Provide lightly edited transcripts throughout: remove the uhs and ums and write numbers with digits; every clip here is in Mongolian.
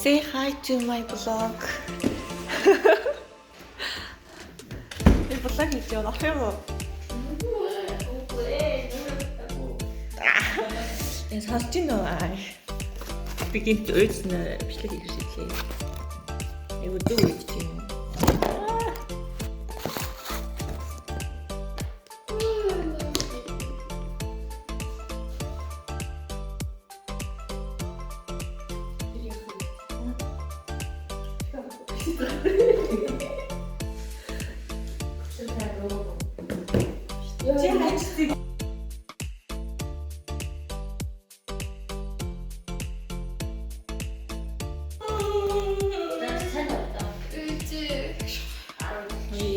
Say hi to my vlog. 이 vlog хийж явах юм уу? Энэ сонсож байна уу? Би гинт үйлснэ бичлэг хийх шидлээ. Айгуу дүү гэж юм.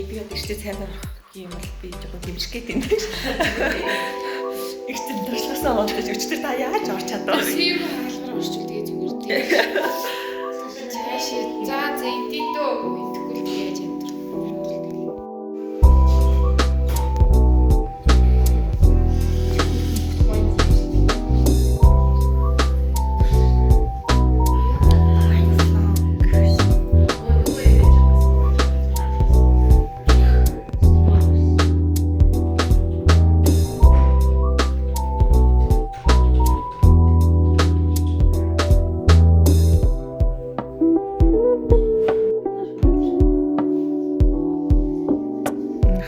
Би өчтөр цайд орох юм бол би жоохон дэмжих гээд байна. Өчтөр дуршлаасаа болчих өчтөр та яаж орч чадав? Тийм хаалгаар орч үдгээ зүгээр дээ. Цааш за эдитөө мэдхгүй л яаж юм.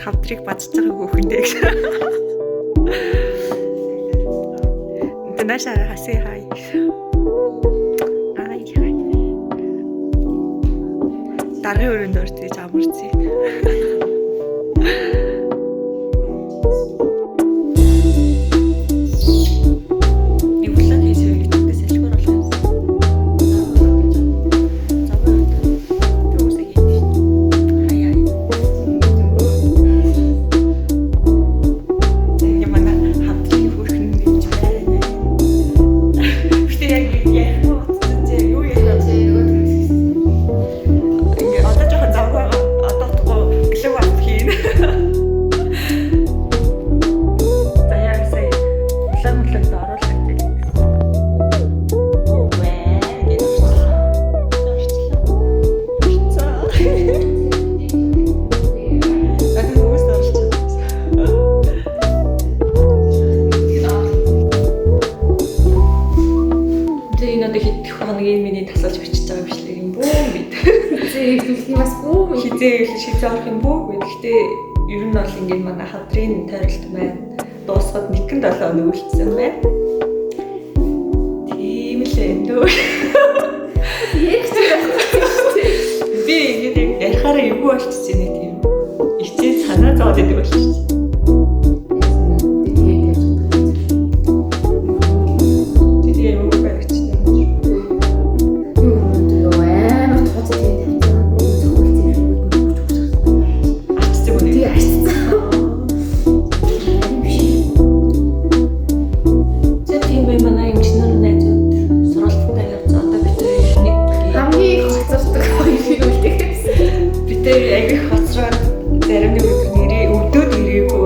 Хавдрыг бадж байгаа хөөхөндөө. Тэнаашаа хасээ хай. Ай хай. Даргын өрөөнд орчих амарцээ. Хизээ орох юм бүү. Гэхдээ ер нь бол ингээд манай хадрын тойролт маань дуусахад 1-7 хоног үлдсэн байна. Тийм л энэ дөө. Би ингээд ярихаараа эвгүй болчихсон нэг тийм. Ичээ санаа зовоод идэг болчихсон. Зарим нэг өдөр нэрээ өвдөд ирээгүй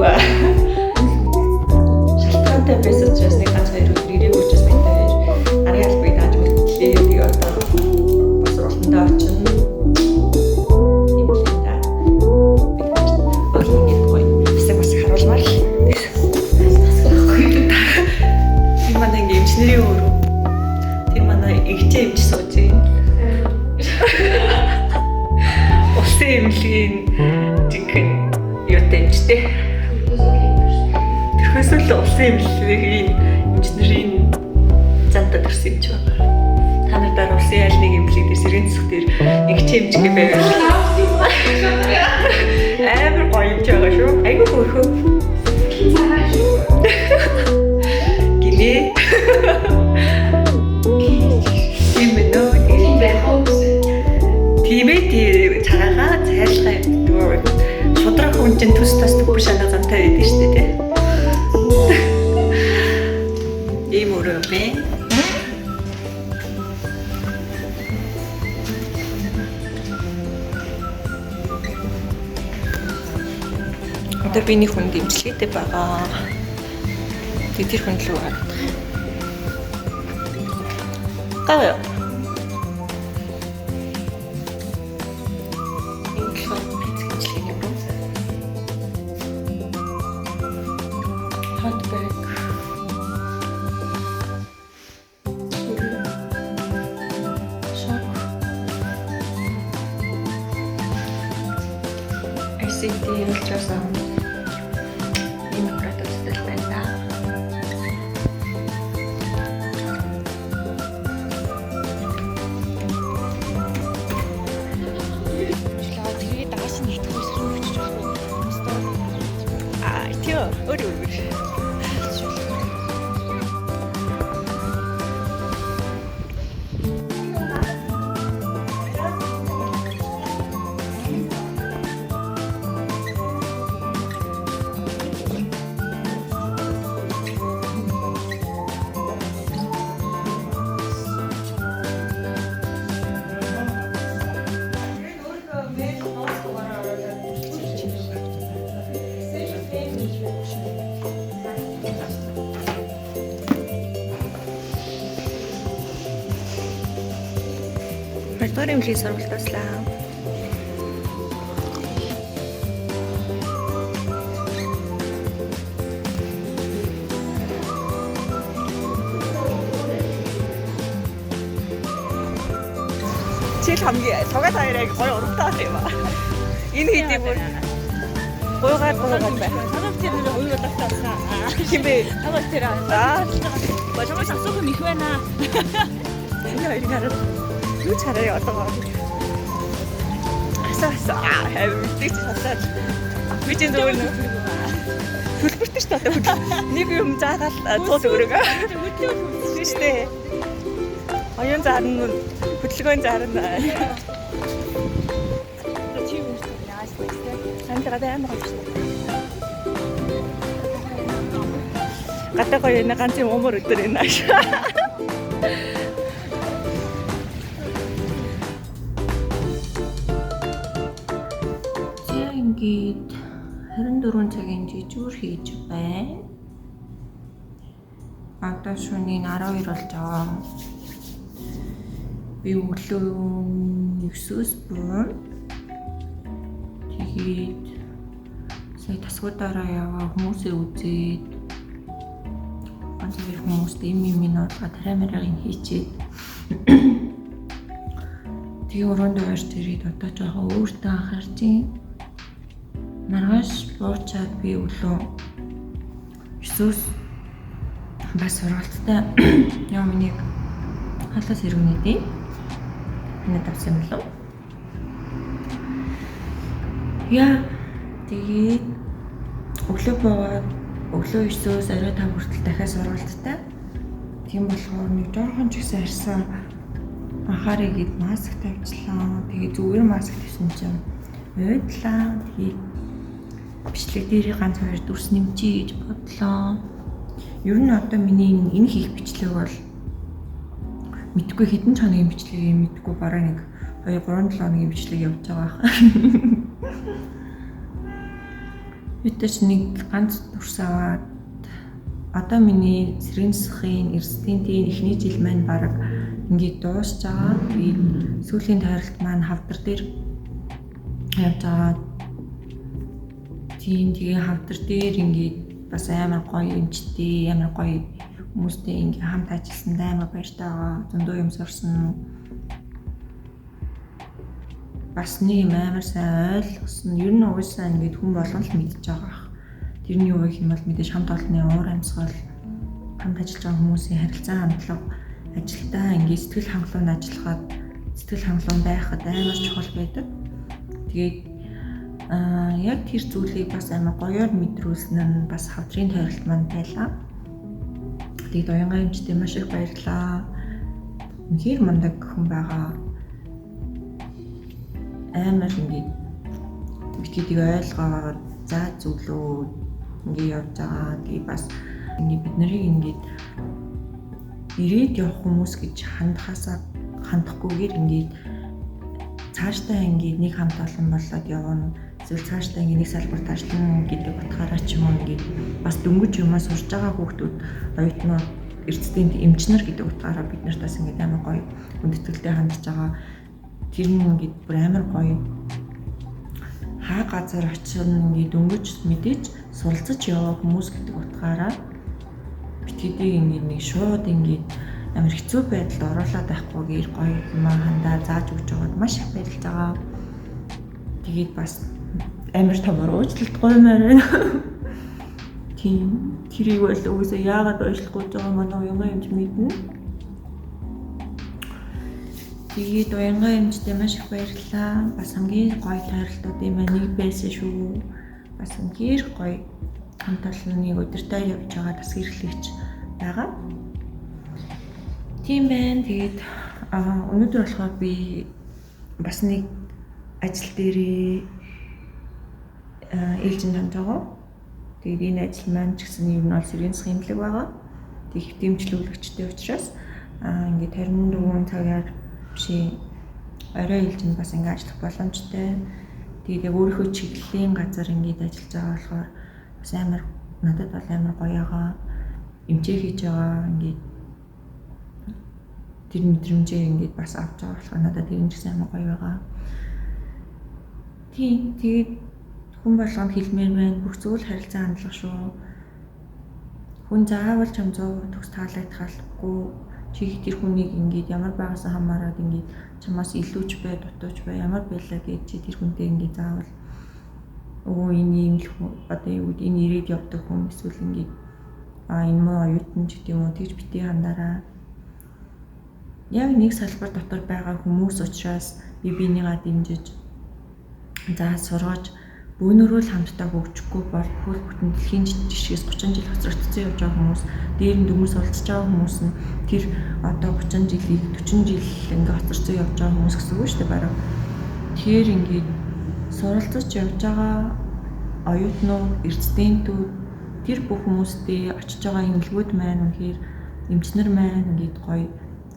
юм л инженерийн зантад ирсэн юм ч байна. Та нарт улсын аль нэг имплиг дээр сэргийн засаг дээр нэг чимчгээ байвал амар гоё юм ч байгаа шүү. Айгу хөөрхөө. Гинэ. Тийм цагаагаа цайлгаа явдаг. Шудраг хүн чинь төс тас төгөр шанаа замтай байдаг шүү дээ. Ийм өрөө бэ. Одоо биний хүн дэмжлэгтэй байгаа. Тэр хүн л уу. Гавь. ICT ultrasound ийм продукттай байна. Тэгээд дагаш нь итгэж өчөж Тийм өөр. Хоёрдугаар имлэгийн сургалт таслаа. Чил хамгийн цугаад хоёрыг гоё урагтаад юм аа. Энэ хэдийг бүр гойгаад байна. Цагаан тэр нэр уйг тагтаасан. Химээ. Цагаан тэр. Бочмоос асуух юм их байна. Энэ хоёрыг хараад юу чараа одоо. Асаа хэвчээ шатаад. Би ч зөв нэг хөлбөртэй шүү дээ. Нэг юм заагаад цуул өрөөгөө. Хөдлөө шүү дээ. Оюун заар нь хөдөлгөөний заар нь. Чи юу гэж яаш вэ? Сандра дэм гоёш. Гадаа гоё нэг ганц юм өмөр өдөр энэ ааш. Ингээд 24 цагийн жижүүр хийж байна. Одоо шөнийн 12 болж байгаа. Би өглөө 9-өөс бүр тэгээд сая тасгуудаараа яваа хүмүүсээ үзээд ганц хоёр хүмүүст юм тарамарыг хийчихэд тэгээ өрөөндөө гарч ирээд одоо жоохон өөртөө анхаарч юм. Маргааш буучаад би өглөө 9-өөс бас сургалттай юм нэг халаас иргэнэдээ энэ тавсан болов. Яа тэгээд өглөө боваад өглөө 9-өөс орой 5 хүртэл дахиад сургалттай. Тийм болохоор нэг жоохон ч ихсэн харсан анхаарыг гээд маск тавьчлаа. Тэгээд зүгээр маск тавьсан чинь уудлаа. Тэгээд бичлэг дээр ганц хоёр дүрс нэмчий гэж бодлоо. Ер нь одоо миний энэ хийх бичлэг бол мэдгүй хэдэн хоногийн бичлэгийг мэдгүй бараг нэг 2-3-7 хоногийн бичлэг явж байгаа. Итэж нэг ганц дүрс аваад одоо миний сэргийн засгийн эрсдэнтийн эхний жил маань бараг ингээд дуусч байгаа. Тэгээд сүүлийн тойролт маань хавдар дээр явж байгаа. Тийм тэгээ хавдар дээр ингээд бас амар гоё юмчтэй, амар гоё хүмүүстэй ингээ хамт ажилласан амар баяртай байгаа. Зөндөө юм сурсан. Бас нэг амар сайн ойлгосон. Ер нь уусаа ингээд хүн болгон л мэдж байгаа. Тэрний юу гэх юм бол мэдээж хамт олонны уур амьсгал, хамт ажиллаж байгаа хүмүүсийн харилцаа хандлага, ажилдаа ингээд сэтгэл хангалуун ажиллахад, сэтгэл хангалуун байхад амар чухал байдаг. Тэгээд яг тэр зүйлийг бас амар гоёор мэдрүүлсэн нь бас хавдрын тойролт маань байлаа. Тэгээд уянгаа эмчтэй маш их баярлаа. Үнэхээр мундаг хүн байгаа. Амар ингээд бидгийг ойлгоод за зүйлөө ингээд явж байгаа. Тэгээд бас ингээд бид нарыг ингээд ирээд явах хүмүүс гэж хандахгүйгээр ингээд цаашдаа ингээд нэг хамт олон болоод явна. Эсвэл цаашдаа ингээд нэг салбарт ажиллана гэдэг утгаараа ч юм уу ингээд бас дөнгөж юмаа сурж байгаа хүүхдүүд оюутнууд эрдэнэт эмчнэр гэдэг утгаараа бид нарт бас ингээд амар гоё хүндэтгэлтэй хандж байгаа. Тэр нь ингээд бүр амар гоё хаа газар очино ингээд дөнгөж мэдээж суралцаж яваа хүмүүс гэдэг утгаараа битгэдэг ингээд нэг шууд ингээд амар хэцүү байдалд оруулаад байхгүйгээр гоё юм хандаа зааж өгч байгаад маш их баярлж байгаа. Тэгээд бас амар томор уучлалтгүй мээр байна. Тийм тэрийг бол үгүйсээ яагаад уучлахгүй байгаа манай уянгаа эмч мэднэ. Тэгээд уянгаа эмчтэй маш их баярлалаа. Бас хамгийн гоё тойролтуудын маань нэг байсан шүү. Бас үнээр гоё хамт олонны удирдаа явж байгаа тас хэрэглэгч байгаа. Тийм байна. Тэгээд өнөөдөр болохоор би бас нэг ажил дээрээ ээлжинд хамт байгаа. Тэгээд энэ ажил маань ч гэсэн юм нь бол сэргийн засгийн эмнэлэг байгаа. Тэг их дэмжлүүлэгчтэй учраас ингээд 24 цагаар бишээ орой ээлжинд бас ингээд ажиллах боломжтой. Тэгээд яг өөрийнхөө чиглэлийн газар ингээд ажиллаж байгаа болохоор бас амар надад бол амар гоё байгаа. Эмчээ хийж байгаа ингээд тэр мэдрэмжээ ингээд бас авч байгаа болохоор надад тэр нь ч амар гоё байгаа. Тийм тэгээд хүн болгонд хэлмээр байна. Бүх зүйл харилцаа хандлага шүү. Хүн заавал ч 100% төгс таалагдахгүй. Чи тэр хүнийг ингээд ямар байгаас хамаарат ингээд чамаас илүүч бай, дутууч бай, ямар байлаа гэж чи тэр хүнтэй ингээд заавал энэ юм л одоо юу гэдэг энэ ирээд явдаг хүн эсвэл ингээд энэ муу оюутан ч гэдэг юм уу тэгж битгий хандараа. Яг нэг салбар дотор байгаа хүмүүс учраас бинийгаа дэмжиж зааж сургаж бөөнөрөө л хамтдаа хөгжихгүй бол хөл бүтэн дэлхийн жишгээс 30 жил хоцрогдсон явж байгаа хүмүүс, дээр нь дөнгөж суралцж байгаа хүмүүс нь тэр одоо 30 жилийг 40 жил ингээ хоцрогдсон явж байгаа хүмүүс гэсэн үг шүү дээ бараг. Тэгэхээр ингээд суралцж явж байгаа оюутнууд, эрдэнэтүүд тэр бүх хүмүүстээ очиж байгаа эмнэлгүүд маань үнэхээр эмчнэр маань ингээд гоё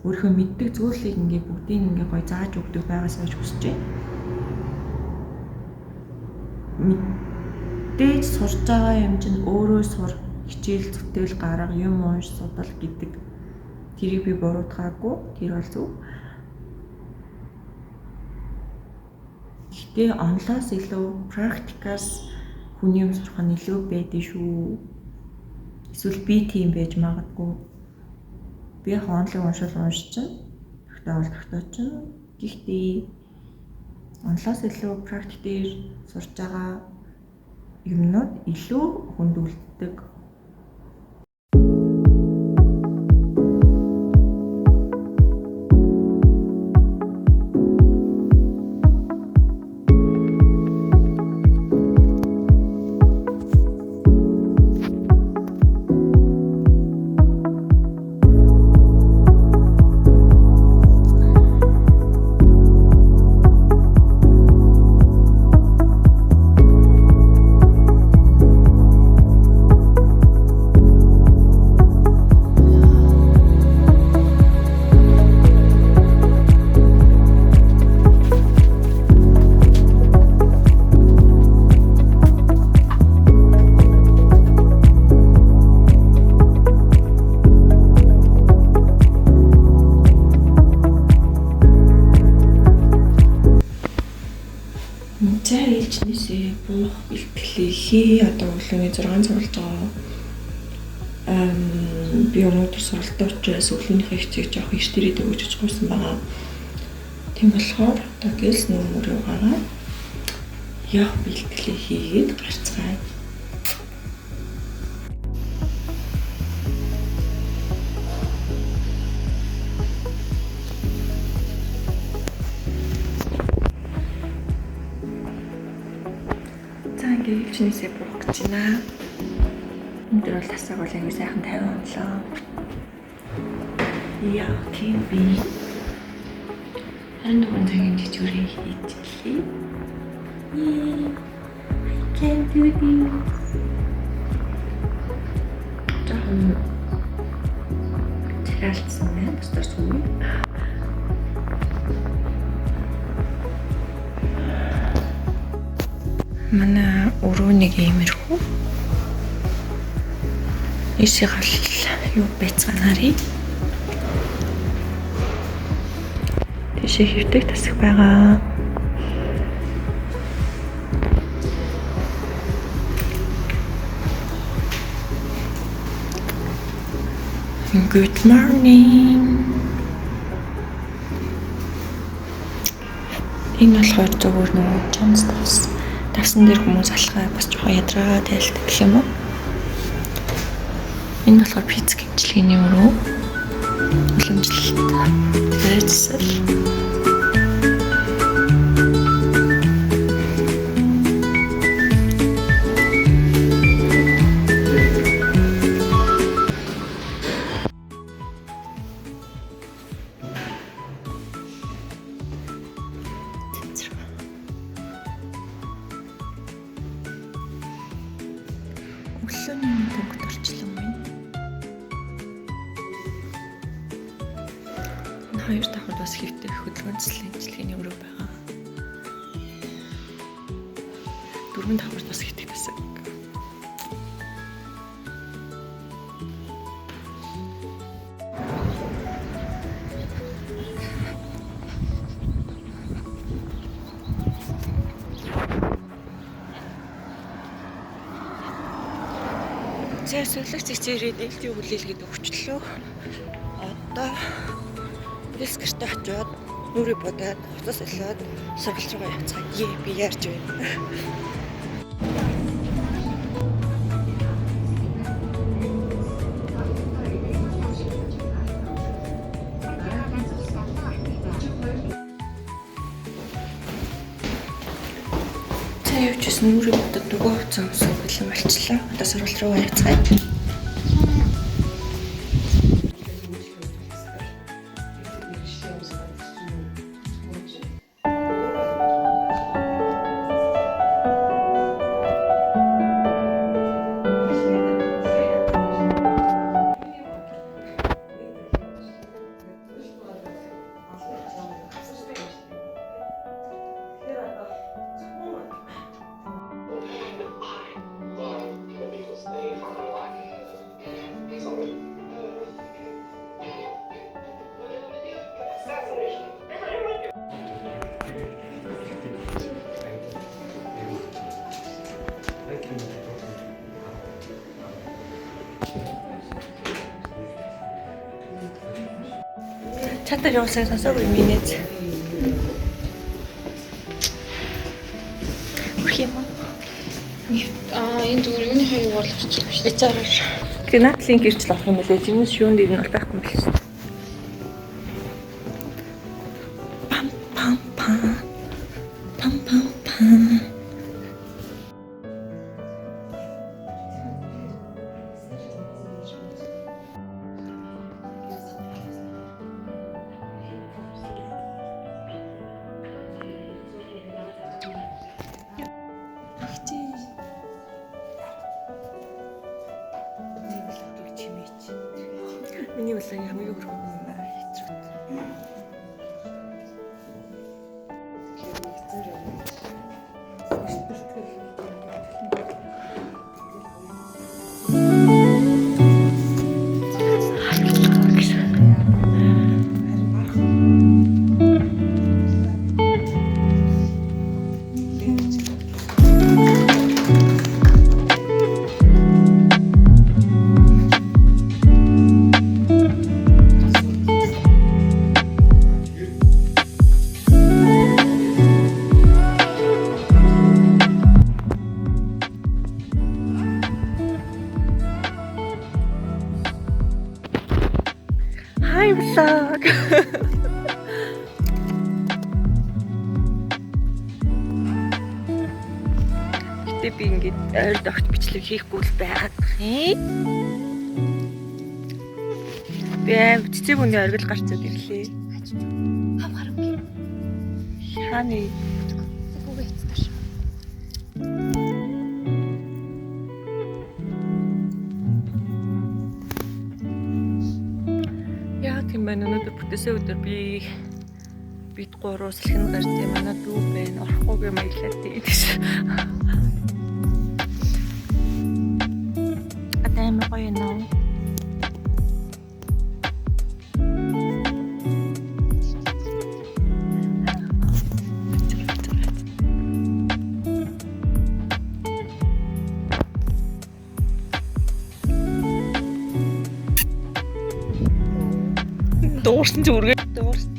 өөрийнхөө мэддэг зүйлийг ингээд бүгдийг ингээд гоё зааж өгдөг байгаасаа гэж хүсэж байна. Мэдээж сурж байгаа юм чинь өөрөө сур, хичээл зүтгэл гарга, юм унш, судал гэдэг тэрийг би буруутгаагүй, тэр бол зөв. Гэхдээ онлоос илүү практикаас хүний юм сурах нь илүү байдэн шүү. Эсвэл би тийм байж магадгүй. Би яг онлайн уншиж тогтооч. Гэхдээ онлоос илүү практик дээр сурж байгаа юмнууд илүү хүндүүлдэг. За ээлжнээсээ буух бэлтгэлээ одоо өглөөний 6 цаг болж байгаа. Би өнөөдөр суралтаа учраас өглөөнийхөө хичээг жоох иш дээрээ өгч гуйсан байгаа. Тийм болохоор одоо гэлс нүүрээ гараад явах бэлтгэлээ хийгээд гарцгаая. өвчнөөсөө буух гэж байна. Өнөөдөр бол тасаг бол аягүй сайхан 50 онлоо. Яа, тийм би. Харин нөгөө цагийн жижигэрээ хийчихлээ. I can do this. Жахан чирэлцсэн байна. Бусдаар сууя. Манай өрөө нэг иймэрхүү. Ишиг гал юу байцгаанаарий. Тийшээ хэвдэг тасаг байгаа. Good morning. Энэ болохоор зөвхөн нөгөө чамс тавсан дээр хүмүүс алхаа бас жоохон ядраа тайлдаг гэх юм уу? Энэ болохоор пицца гимчлэгийн өрөө. Уламжлалт. Тэрэцэл. Өглөөний бүгд орчлон байна. Хоёр давхад бас хэвтэх хөдөлгөөнчлэгийн өрөө байгаа. Дөрвөн давхад бас хэвтэх тасаг. Зэ сүлэг цэцэрээ нээлтийн хүлээлгээд өгчлөө. Одоо дискэртэ очиод нүрээ бодоод уцаас олоод сургалж байгаа явцгаа би ярьж байна. Явчихсан нүрээ бодоод нөгөө хувцас өмсөх бэлэн болчлаа. Одоо сургалт руу явцгаая. Чатар явсан сонсоогүй минийз. Үрх юм уу? Энэ зүгээр юуны хаяг болгочих юм шүү дээ. Цаараар. Тэгээ натлын гэрчл авах юм лээ. Зэмээс шүүнд ирнэ бол байхгүй юм биш. Пам пам пам. Пам пам пам. Миний улаан хамгийн өргөн юм байна. Hi vlog. Гэтэ би ингээд ойрд огт бичлэг хийхгүй л байгаад юм. Би аим цэцэг хүний оргил гарцаад ирлээ. Хам харахгүй. Хааны Үгүй хэцтэй шүү. яа тийм байна өнөөдөр бүтээсээ өдөр би бид гурав салхин гарч юм манай дүү байна. Орохгүйгээ маялаад тийдэж. Атай мэ гоё нөө. Дуурсан зүргээ дуурсан.